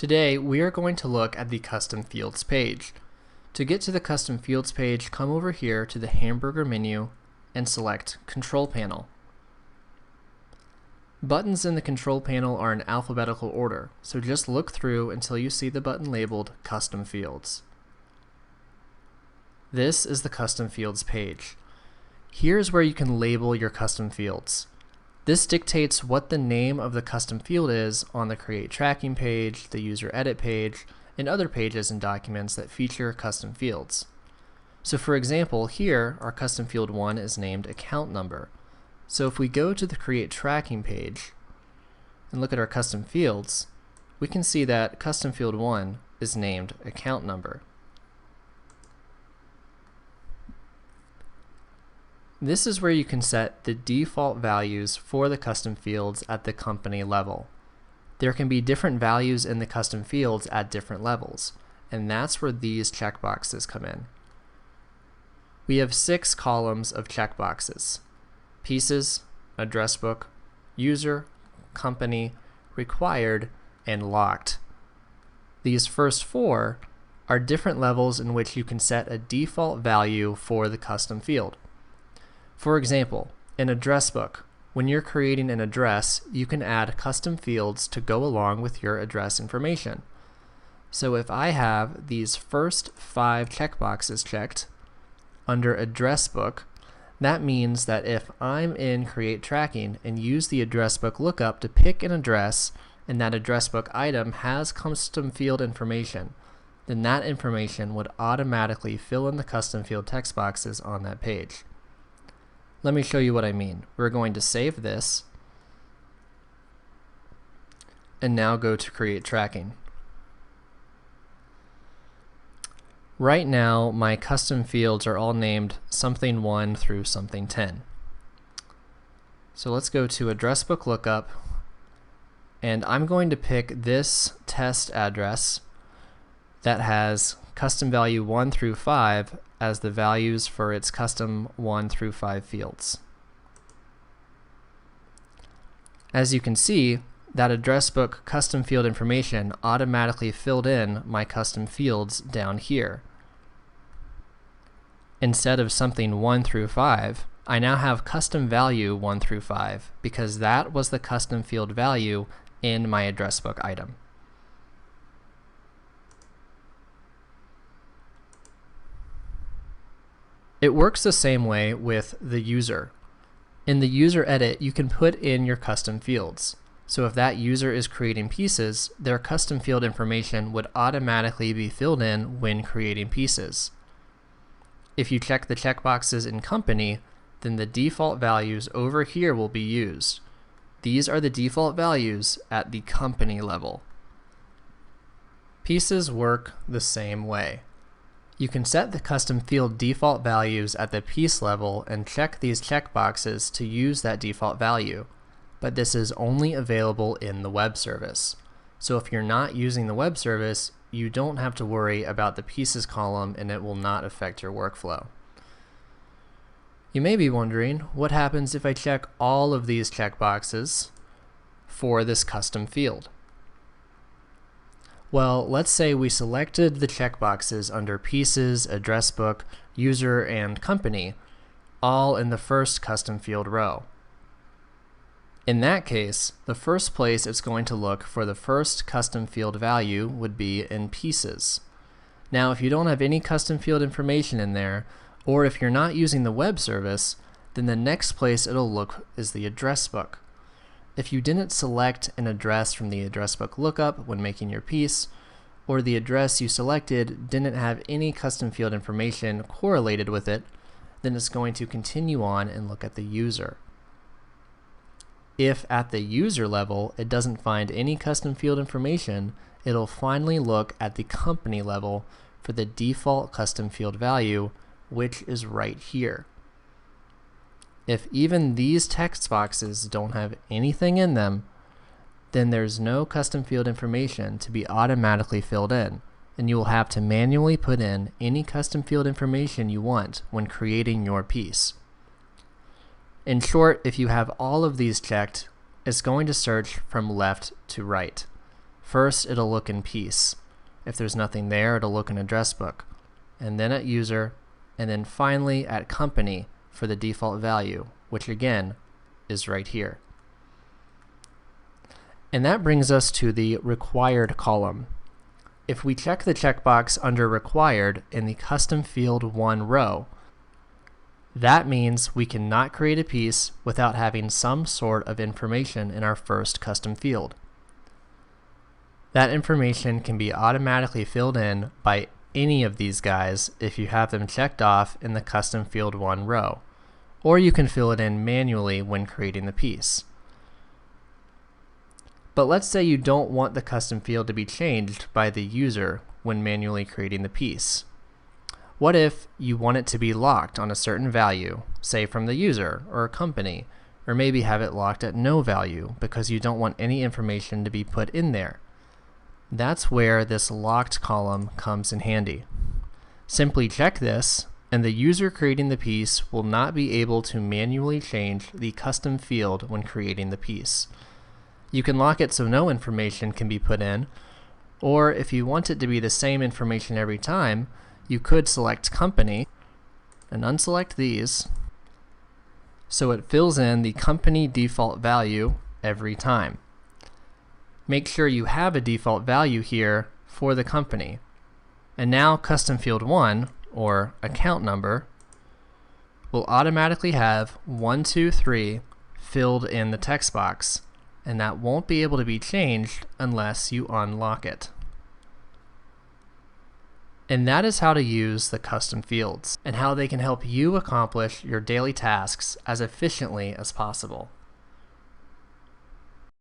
Today, we are going to look at the Custom Fields page. To get to the Custom Fields page, come over here to the hamburger menu and select Control Panel. Buttons in the Control Panel are in alphabetical order, so just look through until you see the button labeled Custom Fields. This is the Custom Fields page. Here's where you can label your custom fields. This dictates what the name of the custom field is on the Create Tracking page, the User Edit page, and other pages and documents that feature custom fields. So for example, here our custom field 1 is named Account Number. So if we go to the Create Tracking page and look at our custom fields, we can see that custom field 1 is named Account Number. This is where you can set the default values for the custom fields at the company level. There can be different values in the custom fields at different levels, and that's where these checkboxes come in. We have 6 columns of checkboxes: Pieces, Address Book, User, Company, Required, and Locked. These first 4 are different levels in which you can set a default value for the custom field. For example, in Address Book, when you're creating an address, you can add custom fields to go along with your address information. So if I have these first 5 checkboxes checked under Address Book, that means that if I'm in Create Tracking and use the Address Book lookup to pick an address and that Address Book item has custom field information, then that information would automatically fill in the custom field text boxes on that page. Let me show you what I mean. We're going to save this and now go to Create Tracking. Right now, my custom fields are all named something 1 through something 10. So let's go to Address Book Lookup, and I'm going to pick this test address that has custom value 1 through 5 as the values for its custom 1 through 5 fields. As you can see, that Address Book custom field information automatically filled in my custom fields down here. Instead of something 1 through 5, I now have custom value 1 through 5 because that was the custom field value in my Address Book item. It works the same way with the user. In the user edit, you can put in your custom fields. So if that user is creating pieces, their custom field information would automatically be filled in when creating pieces. If you check the checkboxes in Company, then the default values over here will be used. These are the default values at the company level. Pieces work the same way. You can set the custom field default values at the piece level and check these checkboxes to use that default value, but this is only available in the web service. So if you're not using the web service, you don't have to worry about the pieces column and it will not affect your workflow. You may be wondering, what happens if I check all of these checkboxes for this custom field? Well, let's say we selected the checkboxes under Pieces, Address Book, User, and Company, all in the first custom field row. In that case, the first place it's going to look for the first custom field value would be in Pieces. Now, if you don't have any custom field information in there, or if you're not using the web service, then the next place it'll look is the Address Book. If you didn't select an address from the Address Book lookup when making your piece, or the address you selected didn't have any custom field information correlated with it, then it's going to continue on and look at the user. If at the user level it doesn't find any custom field information, it'll finally look at the company level for the default custom field value, which is right here. If even these text boxes don't have anything in them, then there's no custom field information to be automatically filled in, and you will have to manually put in any custom field information you want when creating your piece. In short, if you have all of these checked, it's going to search from left to right. First, it'll look in piece. If there's nothing there, it'll look in address book, and then at user, and then finally at company for the default value, which again is right here. And that brings us to the required column. If we check the checkbox under required in the custom field 1 row, that means we cannot create a piece without having some sort of information in our first custom field. That information can be automatically filled in by any of these guys if you have them checked off in the custom field 1 row, or you can fill it in manually when creating the piece. But let's say you don't want the custom field to be changed by the user when manually creating the piece. What if you want it to be locked on a certain value, say from the user or a company, or maybe have it locked at no value because you don't want any information to be put in there? That's where this locked column comes in handy. Simply check this, and the user creating the piece will not be able to manually change the custom field when creating the piece. You can lock it so no information can be put in, or if you want it to be the same information every time, you could select company and unselect these so it fills in the company default value every time. Make sure you have a default value here for the company. And now custom field 1, or account number, will automatically have 123 filled in the text box, and that won't be able to be changed unless you unlock it. And that is how to use the custom fields and how they can help you accomplish your daily tasks as efficiently as possible.